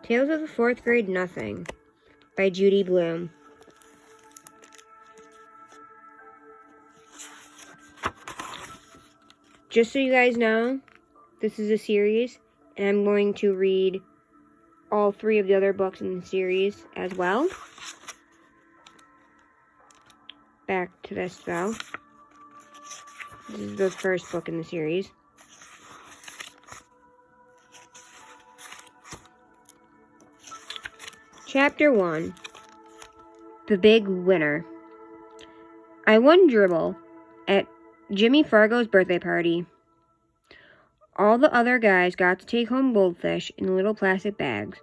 Tales of the Fourth Grade Nothing by Judy Bloom. Just so you guys know, this is a series, and I'm going to read all 3 of the other books in the series as well. Back to this though. This is the first book in the series. Chapter 1. The Big Winner. I won dribble at Jimmy Fargo's birthday party. All the other guys got to take home goldfish in little plastic bags.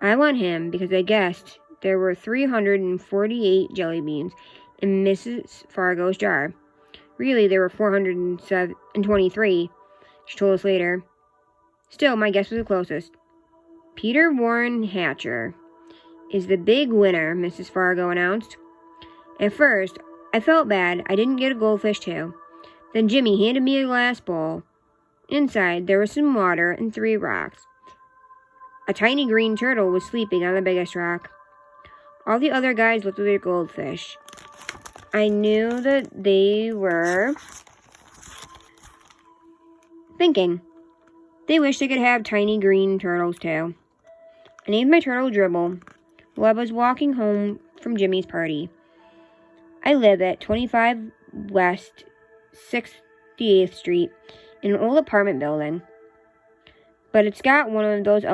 I won him because I guessed there were 348 jelly beans in Mrs. Fargo's jar. Really, there were 423, she told us later. Still, my guess was the closest. Peter Warren Hatcher is the big winner, Mrs. Fargo announced. At first, I felt bad I didn't get a goldfish too. Then Jimmy handed me a glass bowl. Inside, there was some water and 3 rocks. A tiny green turtle was sleeping on the biggest rock. All the other guys looked at their goldfish. I knew that they were thinking. They wished they could have tiny green turtles too. I named my turtle Dribble while I was walking home from Jimmy's party. I live at 25 West 68th Street in an old apartment building. But it's got one of the best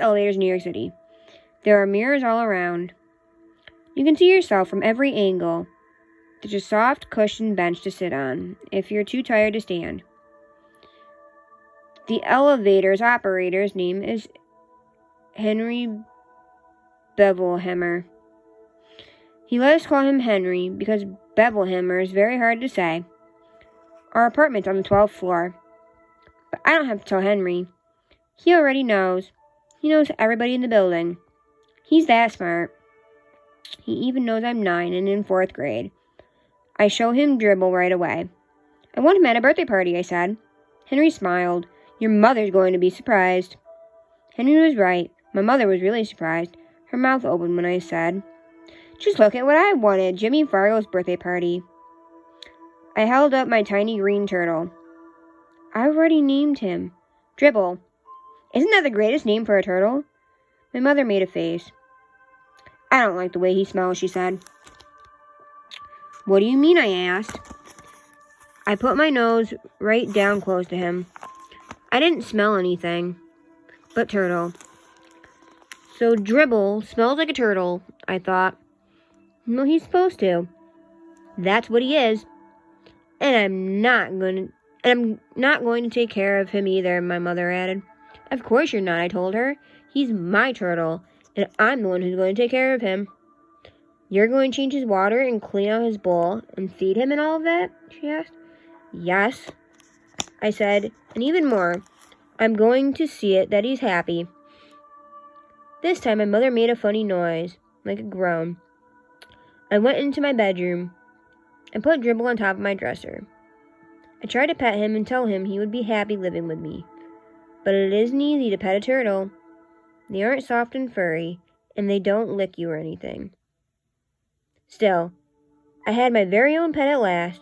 elevators in New York City. There are mirrors all around. You can see yourself from every angle. There's a soft cushioned bench to sit on if you're too tired to stand. The elevator's operator's name is Henry Bevelhammer. He let us call him Henry because Bevelhammer is very hard to say. Our apartment's on the 12th floor. But I don't have to tell Henry. He already knows. He knows everybody in the building. He's that smart. He even knows I'm 9 and in 4th grade. I show him Dribble right away. I want him at a birthday party, I said. Henry smiled. Your mother's going to be surprised. Henry was right. My mother was really surprised. Her mouth opened when I said, just look at what I wanted, Jimmy Fargo's birthday party. I held up my tiny green turtle. I've already named him. Dribble. Isn't that the greatest name for a turtle? My mother made a face. I don't like the way he smells, she said. What do you mean, I asked. I put my nose right down close to him. I didn't smell anything but turtle. So Dribble smells like a turtle, I thought. No, he's supposed to. That's what he is. And I'm not going to take care of him either, my mother added. Of course you're not, I told her. He's my turtle, and I'm the one who's going to take care of him. You're going to change his water and clean out his bowl and feed him and all of that? She asked. Yes, I said, and even more. I'm going to see it that he's happy. This time my mother made a funny noise, like a groan. I went into my bedroom and put Dribble on top of my dresser. I tried to pet him and tell him he would be happy living with me. But it isn't easy to pet a turtle. They aren't soft and furry, and they don't lick you or anything. Still, I had my very own pet at last.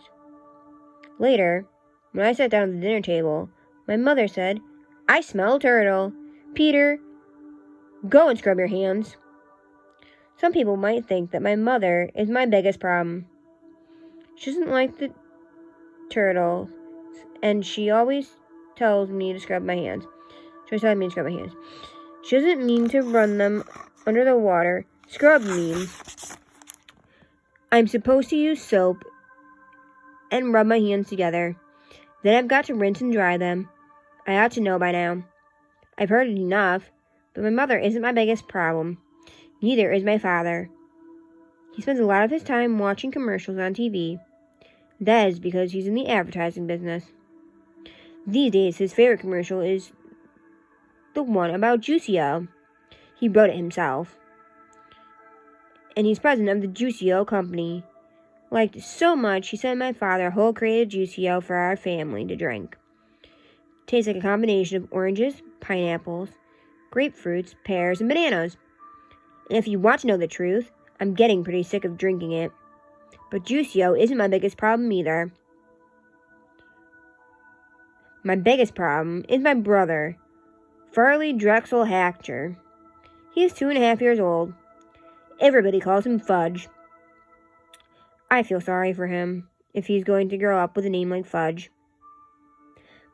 Later, when I sat down at the dinner table, my mother said, I smell a turtle. Peter, go and scrub your hands. Some people might think that my mother is my biggest problem. She doesn't like the turtles, and she always tells me to scrub my hands. She doesn't mean to run them under the water. Scrub means I'm supposed to use soap and rub my hands together. Then I've got to rinse and dry them. I ought to know by now. I've heard it enough, but my mother isn't my biggest problem. Neither is my father. He spends a lot of his time watching commercials on TV. That is because he's in the advertising business. These days, his favorite commercial is the one about Juicy-O. He wrote it himself. And he's president of the Juicy-O company. Liked it so much, he sent my father a whole crate of Juicy-O for our family to drink. Tastes like a combination of oranges, pineapples, grapefruits, pears, and bananas. And if you want to know the truth, I'm getting pretty sick of drinking it. But Juicio isn't my biggest problem either. My biggest problem is my brother, Farley Drexel Hatcher. He is 2.5 years old. Everybody calls him Fudge. I feel sorry for him if he's going to grow up with a name like Fudge.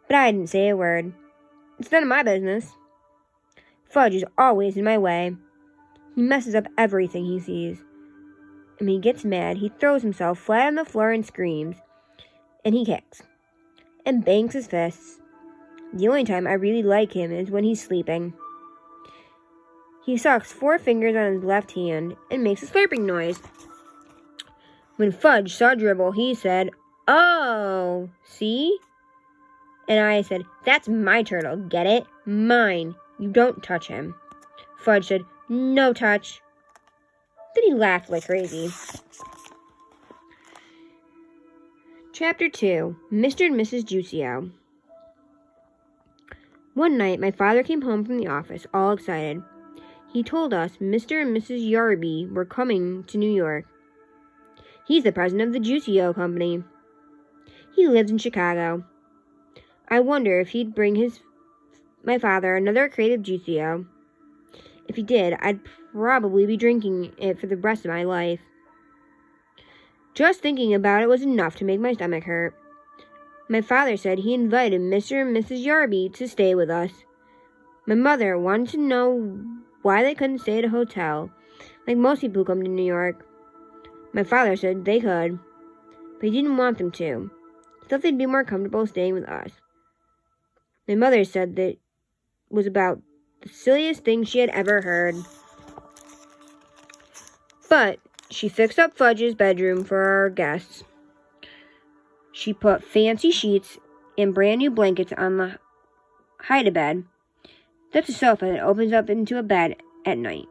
But I didn't say a word. It's none of my business. Fudge is always in my way. He messes up everything he sees. And when he gets mad, he throws himself flat on the floor and screams. And he kicks. And bangs his fists. The only time I really like him is when he's sleeping. He sucks 4 fingers on his left hand and makes a slurping noise. When Fudge saw Dribble, he said, "Oh, see?" And I said, "That's my turtle, get it? Mine. You don't touch him." Fudge said, "No touch." Then he laughed like crazy. Chapter 2, Mr. and Mrs. Juicio. One night, my father came home from the office, all excited. He told us Mr. and Mrs. Yarby were coming to New York. He's the president of the Juicio Company. He lives in Chicago. I wonder if he'd bring my father another crate of Juicio. If he did, I'd probably be drinking it for the rest of my life. Just thinking about it was enough to make my stomach hurt. My father said he invited Mr. and Mrs. Yarby to stay with us. My mother wanted to know why they couldn't stay at a hotel, like most people who come to New York. My father said they could, but he didn't want them to. He thought they'd be more comfortable staying with us. My mother said that was about the silliest thing she had ever heard. But she fixed up Fudge's bedroom for our guests. She put fancy sheets and brand new blankets on the hide-a-bed. That's a sofa that opens up into a bed at night.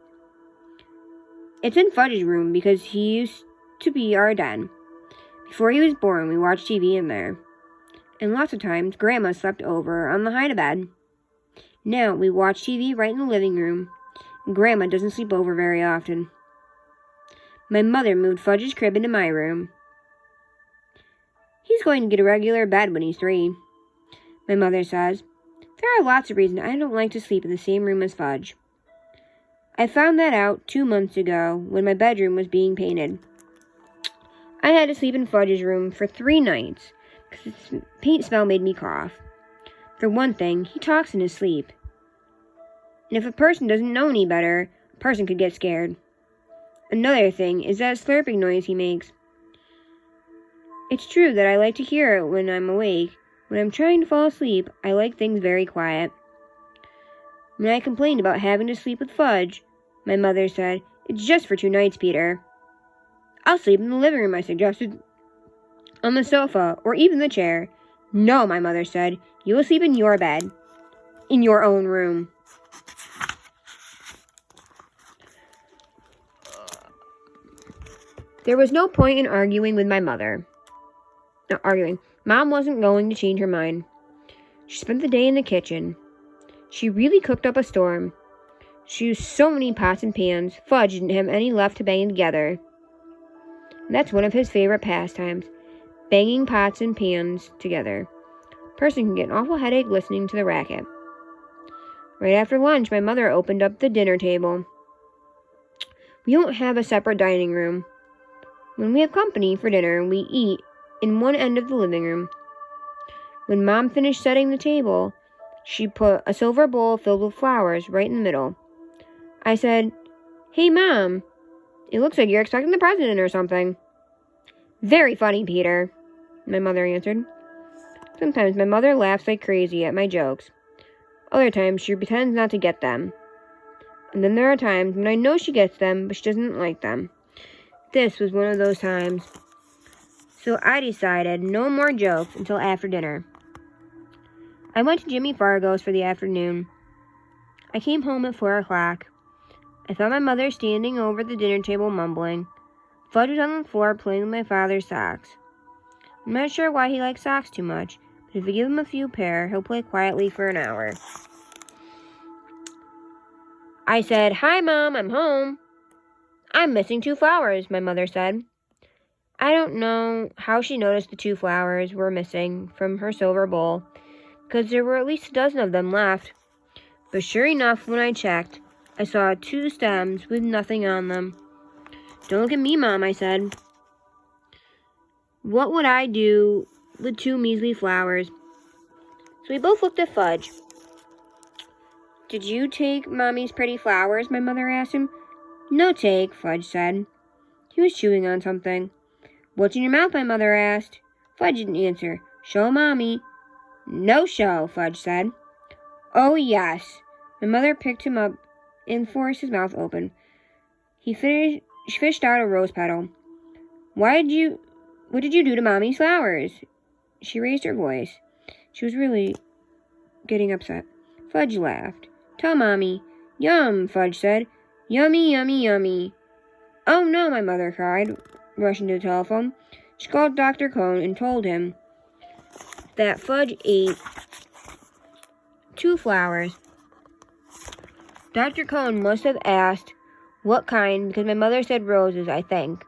It's in Fudge's room because he used to be our den. Before he was born, we watched TV in there. And lots of times, Grandma slept over on the hide-a-bed. Now, we watch TV right in the living room, and Grandma doesn't sleep over very often. My mother moved Fudge's crib into my room. He's going to get a regular bed when he's 3, my mother says. There are lots of reasons I don't like to sleep in the same room as Fudge. I found that out 2 months ago when my bedroom was being painted. I had to sleep in Fudge's room for 3 nights because its paint smell made me cough. For one thing, he talks in his sleep. And if a person doesn't know any better, a person could get scared. Another thing is that slurping noise he makes. It's true that I like to hear it when I'm awake. When I'm trying to fall asleep, I like things very quiet. When I complained about having to sleep with Fudge, my mother said, "It's just for 2 nights, Peter." "I'll sleep in the living room," I suggested. "On the sofa, or even the chair." "No," my mother said. "You will sleep in your bed. In your own room." There was no point in arguing with my mother. Not arguing. Mom wasn't going to change her mind. She spent the day in the kitchen. She really cooked up a storm. She used so many pots and pans, Fudge didn't have any left to bang together. And that's one of his favorite pastimes, banging pots and pans together. A person can get an awful headache listening to the racket. Right after lunch, my mother opened up the dinner table. We don't have a separate dining room. When we have company for dinner, we eat in one end of the living room. When Mom finished setting the table, she put a silver bowl filled with flowers right in the middle. I said, "Hey, Mom, it looks like you're expecting the president or something." "Very funny, Peter," my mother answered. Sometimes my mother laughs like crazy at my jokes. Other times she pretends not to get them. And then there are times when I know she gets them, but she doesn't like them. This was one of those times. So I decided no more jokes until after dinner. I went to Jimmy Fargo's for the afternoon. I came home at 4 o'clock. I found my mother standing over the dinner table mumbling. Fudge was on the floor playing with my father's socks. I'm not sure why he likes socks too much, but if I give him a few pair, he'll play quietly for an hour. I said, "Hi, Mom, I'm home." "I'm missing 2 flowers," my mother said. I don't know how she noticed the 2 flowers were missing from her silver bowl, because there were at least a dozen of them left. But sure enough, when I checked, I saw 2 stems with nothing on them. "Don't look at me, Mom," I said. What would I do with 2 measly flowers? So we both looked at Fudge. "Did you take Mommy's pretty flowers?" my mother asked him. "No take," Fudge said. He was chewing on something. "What's in your mouth?" my mother asked. Fudge didn't answer. "Show Mommy." "No show," Fudge said. "Oh, yes." My mother picked him up and forced his mouth open. She fished out a rose petal. What did you do to Mommy's flowers?" She raised her voice. She was really getting upset. Fudge laughed. "Tell Mommy." "Yum," Fudge said. "Yummy, yummy, yummy." "Oh no," my mother cried, rushing to the telephone. She called Dr. Cone and told him that Fudge ate 2 flowers. Dr. Cone must have asked what kind, because my mother said roses, I think,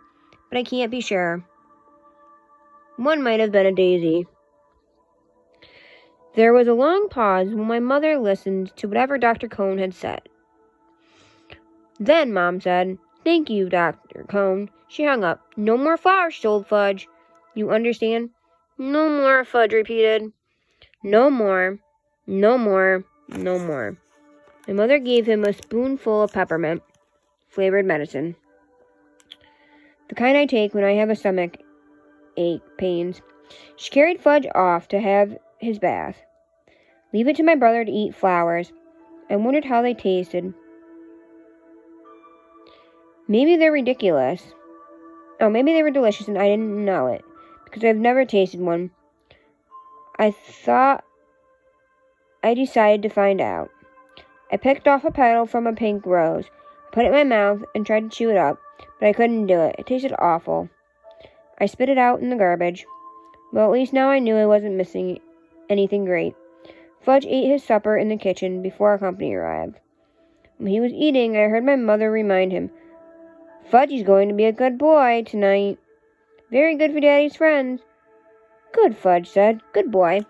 but I can't be sure. One might have been a daisy. There was a long pause when my mother listened to whatever Dr. Cone had said. Then Mom said, "Thank you, Dr. Cone." She hung up. "No more flowers," she told Fudge. "You understand?" "No more," Fudge repeated. "No more, no more, no more." My mother gave him a spoonful of peppermint flavored medicine, the kind I take when I have a stomach ache pains. She carried Fudge off to have his bath. Leave it to my brother to eat flowers. I wondered how they tasted. Maybe they're ridiculous. Oh, maybe they were delicious and I didn't know it, because I've never tasted one. I decided to find out. I picked off a petal from a pink rose, put it in my mouth, and tried to chew it up, but I couldn't do it. It tasted awful. I spit it out in the garbage. Well, at least now I knew I wasn't missing anything great. Fudge ate his supper in the kitchen before our company arrived. When he was eating, I heard my mother remind him, "Fudgy's going to be a good boy tonight. Very good for Daddy's friends." "Good," Fudge said. "Good boy."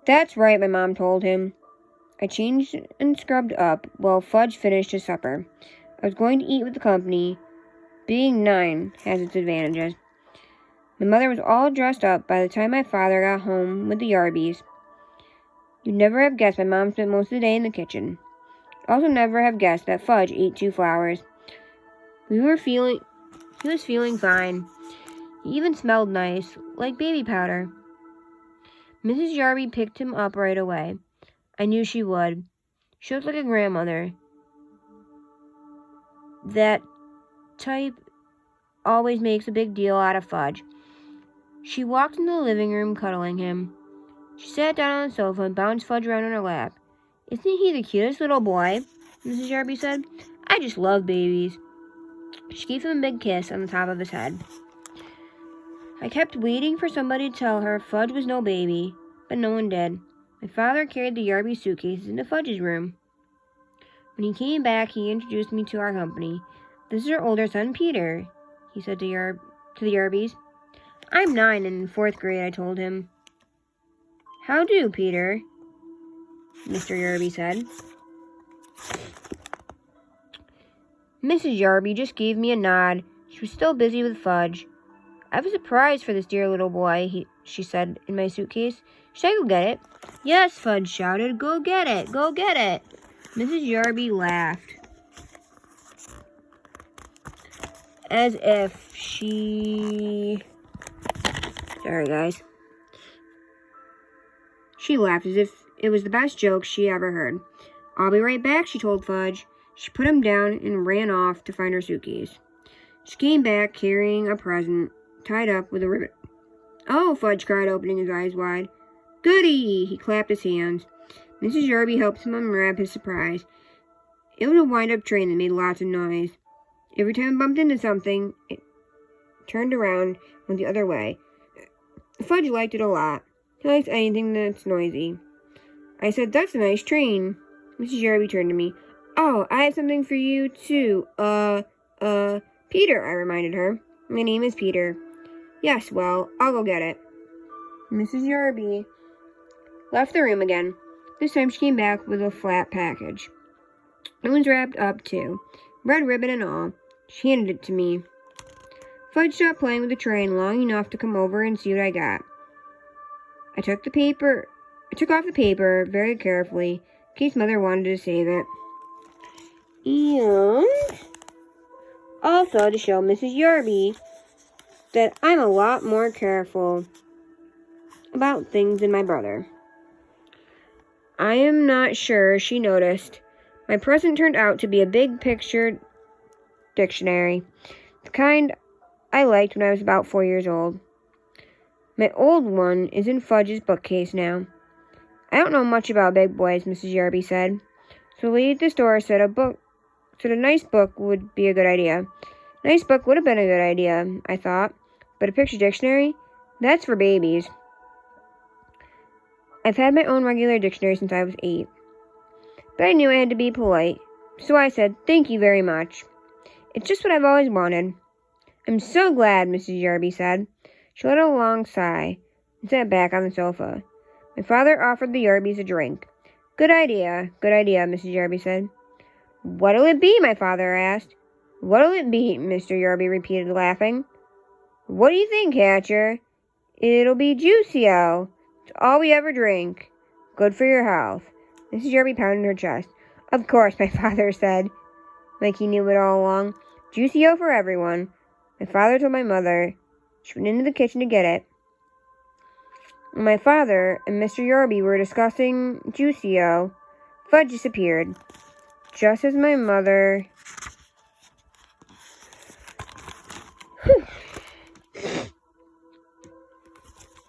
"That's right," my mom told him. I changed and scrubbed up while Fudge finished his supper. I was going to eat with the company. Being 9 has its advantages. My mother was all dressed up by the time my father got home with the Yarbys. You'd never have guessed my mom spent most of the day in the kitchen. Also never have guessed that Fudge ate 2 flowers. He was feeling fine. He even smelled nice, like baby powder. Mrs. Yarby picked him up right away. I knew she would. She looked like a grandmother. That type always makes a big deal out of Fudge. She walked into the living room, cuddling him. She sat down on the sofa and bounced Fudge around on her lap. "Isn't he the cutest little boy?" Mrs. Yarby said. "I just love babies." She gave him a big kiss on the top of his head. I kept waiting for somebody to tell her Fudge was no baby, but no one did. My father carried the Yarby suitcases into Fudge's room. When he came back, he introduced me to our company. "This is our older son, Peter," he said to the Yarbys. "I'm 9 and in 4th grade," I told him. "How do, Peter?" Mr. Yarby said. Mrs. Yarby just gave me a nod. She was still busy with Fudge. "I have a surprise for this dear little boy," she said, "in my suitcase. Should I go get it?" "Yes," Fudge shouted. "Go get it! Go get it!" Mrs. Yarby laughed, as if she... Sorry, guys. She laughed as if it was the best joke she ever heard. "I'll be right back," she told Fudge. She put him down and ran off to find her suitcase. She came back carrying a present tied up with a ribbon. "Oh," Fudge cried, opening his eyes wide. "Goody!" He clapped his hands. Mrs. Yarby helped him unwrap his surprise. It was a wind-up train that made lots of noise. Every time it bumped into something, it turned around and went the other way. Fudge liked it a lot. He likes anything that's noisy. I said, "That's a nice train." Mrs. Yarby turned to me. Oh, I have something for you, too. Peter, I reminded her. My name is Peter. Yes, well, I'll go get it. Mrs. Yarby left the room again. This time she came back with a flat package. It was wrapped up, too. Red ribbon and all. She handed it to me. Fudge stopped playing with the train long enough to come over and see what I got. I took off the paper very carefully, in case Mother wanted to save it. And also to show Mrs. Yarby that I'm a lot more careful about things than my brother. I am not sure she noticed. My present turned out to be a big picture dictionary, the kind I liked when I was about 4 years old. My old one is in Fudge's bookcase now. I don't know much about big boys, Mrs. Yarby said. So the lady at the store said a nice book would be a good idea. A nice book would have been a good idea, I thought. But a picture dictionary? That's for babies. I've had my own regular dictionary since I was 8. But I knew I had to be polite. So I said, thank you very much. It's just what I've always wanted. I'm so glad, Mrs. Yarby said. She let out a long sigh and sat back on the sofa. My father offered the Yarbys a drink. Good idea, Mrs. Yarby said. What'll it be, my father asked. What'll it be, Mr. Yarby repeated, laughing. What do you think, Hatcher? It'll be Juicio. It's all we ever drink. Good for your health. Mrs. Yarby pounded her chest. Of course, my father said, like he knew it all along. Juicio for everyone. My father told my mother. She went into the kitchen to get it. When my father and Mr. Yarby were discussing Juicio, Fudge disappeared. Just as my mother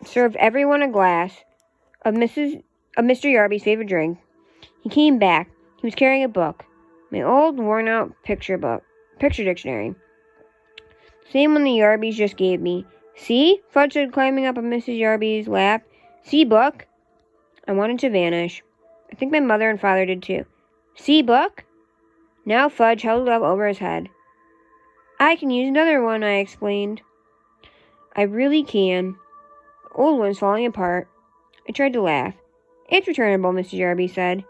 served everyone a glass of Mr. Yarby's favorite drink, he came back. He was carrying a book, my old worn-out picture dictionary. Same one the Yarbys just gave me. See? Fudge said, climbing up on Mrs. Yarby's lap. See, book? I wanted to vanish. I think my mother and father did too. See, book? Now Fudge held it up over his head. I can use another one, I explained. I really can. The old one's falling apart. I tried to laugh. It's returnable, Mrs. Yarby said.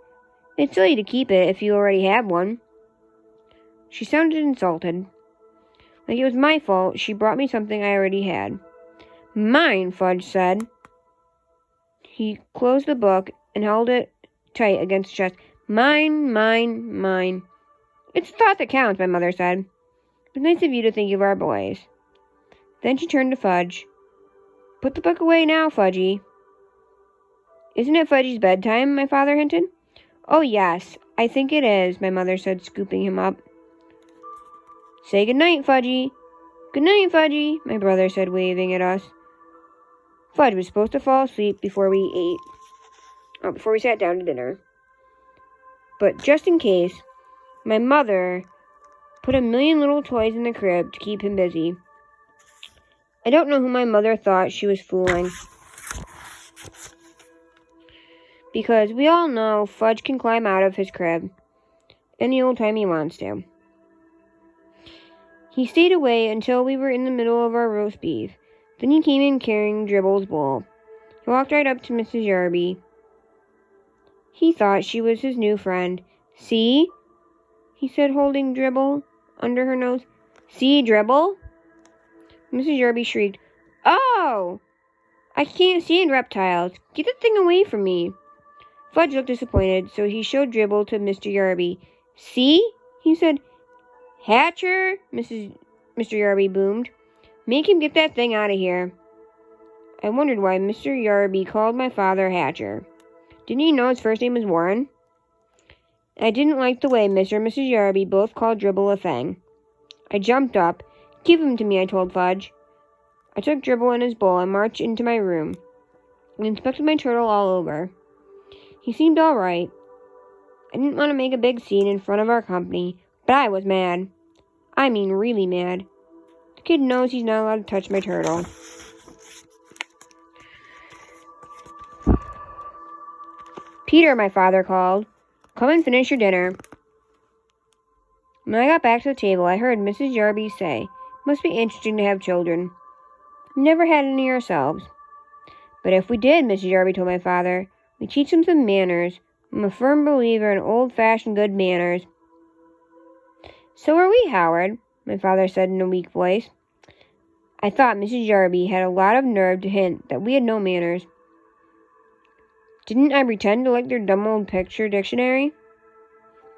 It's silly to keep it if you already have one. She sounded insulted. Like it was my fault she brought me something I already had. Mine, Fudge said. He closed the book and held it tight against his chest. Mine, mine, mine. It's the thought that counts, my mother said. It was nice of you to think of our boys. Then she turned to Fudge. Put the book away now, Fudgy. Isn't it Fudgy's bedtime? My father hinted. Oh, yes, I think it is, my mother said, scooping him up. Say good night, Fudgy. Good night, Fudgy, my brother said, waving at us. Fudge was supposed to fall asleep before we sat down to dinner. But just in case, my mother put a million little toys in the crib to keep him busy. I don't know who my mother thought she was fooling. Because we all know Fudge can climb out of his crib any old time he wants to. He stayed away until we were in the middle of our roast beef. Then he came in carrying Dribble's bowl. He walked right up to Mrs. Yarby. He thought she was his new friend. See? He said, holding Dribble under her nose. See, Dribble? Mrs. Yarby shrieked, Oh! I can't stand reptiles. Get the thing away from me. Fudge looked disappointed, so he showed Dribble to Mr. Yarby. See? He said. Hatcher, Mr. Yarby boomed. Make him get that thing out of here. I wondered why Mr. Yarby called my father Hatcher. Didn't he know his first name was Warren? I didn't like the way Mr. and Mrs. Yarby both called Dribble a thing. I jumped up. Give him to me, I told Fudge. I took Dribble in his bowl and marched into my room and inspected my turtle all over. He seemed all right. I didn't want to make a big scene in front of our company, but I was mad. I mean really mad. The kid knows he's not allowed to touch my turtle. Peter, my father called. Come and finish your dinner. When I got back to the table, I heard Mrs. Yarby say, "Must be interesting to have children. Never had any ourselves." "But if we did," Mrs. Yarby told my father, "we teach them some manners. I'm a firm believer in old-fashioned good manners." "So are we, Howard," my father said in a weak voice. I thought Mrs. Yarby had a lot of nerve to hint that we had no manners. Didn't I pretend to like their dumb old picture dictionary?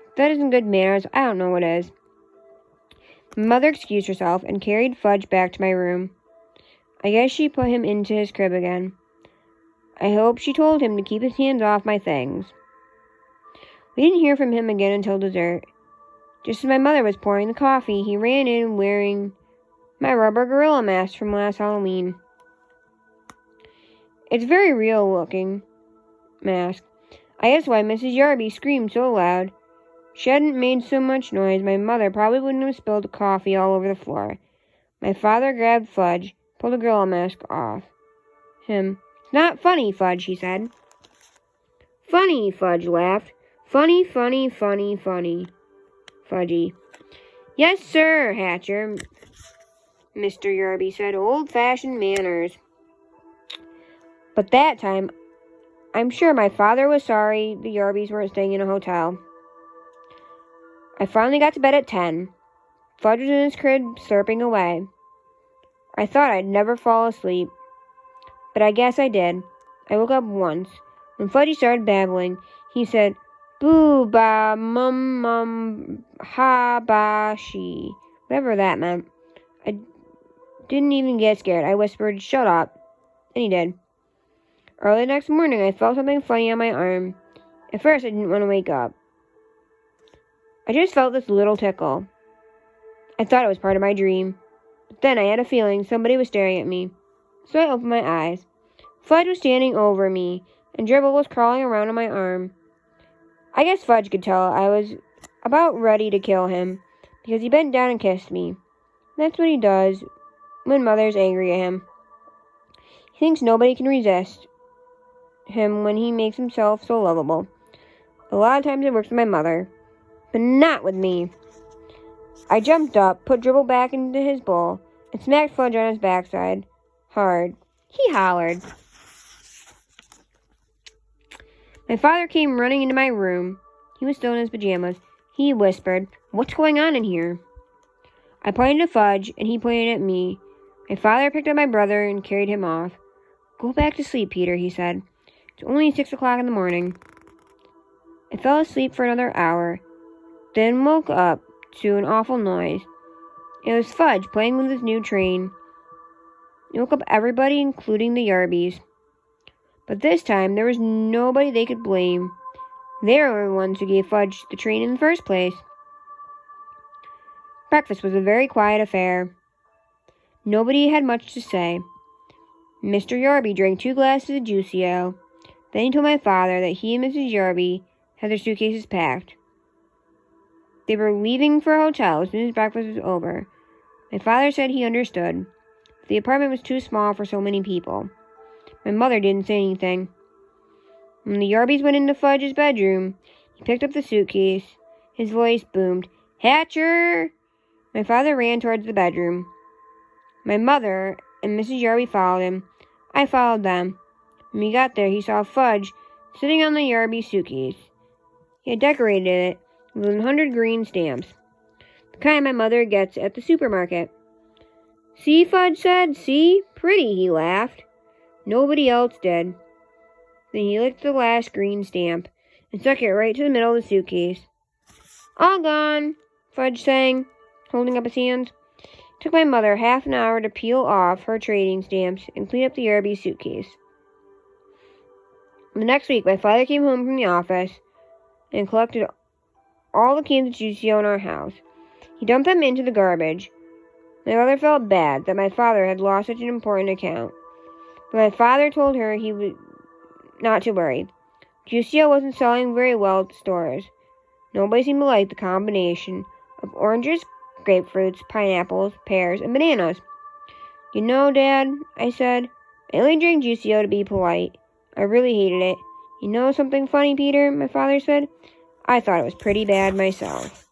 If that isn't good manners, I don't know what is. My mother excused herself and carried Fudge back to my room. I guess she put him into his crib again. I hope she told him to keep his hands off my things. We didn't hear from him again until dessert. Just as my mother was pouring the coffee, he ran in wearing my rubber gorilla mask from last Halloween. It's very real looking mask. I guess why Mrs. Yarby screamed so loud. If she hadn't made so much noise, my mother probably wouldn't have spilled the coffee all over the floor. My father grabbed Fudge, pulled the gorilla mask off him. "It's not funny, Fudge," he said. "Funny," Fudge laughed. "Funny, funny, funny, funny, Fudgy." "Yes, sir, Hatcher," Mr. Yarby said. "Old-fashioned manners." But that time, I'm sure my father was sorry the Yarbys weren't staying in a hotel. I finally got to bed at 10. Fudge was in his crib slurping away. I thought I'd never fall asleep, but I guess I did. I woke up once. When Fudgy started babbling, he said, "Boo, ba, mum, ha, ba, she," whatever that meant. I didn't even get scared. I whispered, "Shut up," and he did. Early next morning, I felt something funny on my arm. At first, I didn't want to wake up. I just felt this little tickle. I thought it was part of my dream. But then I had a feeling somebody was staring at me. So I opened my eyes. Fudge was standing over me, and Dribble was crawling around on my arm. I guess Fudge could tell I was about ready to kill him, because he bent down and kissed me. That's what he does when Mother's angry at him. He thinks nobody can resist him when he makes himself so lovable. A lot of times it works with my mother, but not with me. I jumped up, put Dribble back into his bowl, and smacked Fudge on his backside hard. He hollered. My father came running into my room. He was still in his pajamas. He whispered, "What's going on in here?" I pointed to Fudge, and he pointed at me. My father picked up my brother and carried him off. "Go back to sleep, Peter," he said. "It's only 6 o'clock in the morning." I fell asleep for another hour, then woke up to an awful noise. It was Fudge playing with his new train. It woke up everybody, including the Yarbys. But this time, there was nobody they could blame. They were the ones who gave Fudge the train in the first place. Breakfast was a very quiet affair. Nobody had much to say. Mr. Yarby drank 2 glasses of juicy ale. Then he told my father that he and Mrs. Yarby had their suitcases packed. They were leaving for a hotel as soon as breakfast was over. My father said he understood. The apartment was too small for so many people. My mother didn't say anything. When the Yarbys went into Fudge's bedroom, he picked up the suitcase. His voice boomed, "Hatcher!" My father ran towards the bedroom. My mother and Mrs. Yarby followed him. I followed them. When we got there, he saw Fudge sitting on the Yarby suitcase. He had decorated it with 100 green stamps, the kind my mother gets at the supermarket. "See," Fudge said. "See? Pretty," he laughed. Nobody else did. Then he licked the last green stamp and stuck it right to the middle of the suitcase. "All gone," Fudge sang, holding up his hands. It took my mother half an hour to peel off her trading stamps and clean up the Yarby suitcase. The next week, my father came home from the office and collected all the cans of Juicio in our house. He dumped them into the garbage. My mother felt bad that my father had lost such an important account, but my father told her he was not to worry. Juicio wasn't selling very well at the stores. Nobody seemed to like the combination of oranges, grapefruits, pineapples, pears, and bananas. "You know, Dad," I said, "I only drank Juicio to be polite. I really hated it." "You know something funny, Peter?" my father said. I thought it was pretty bad myself.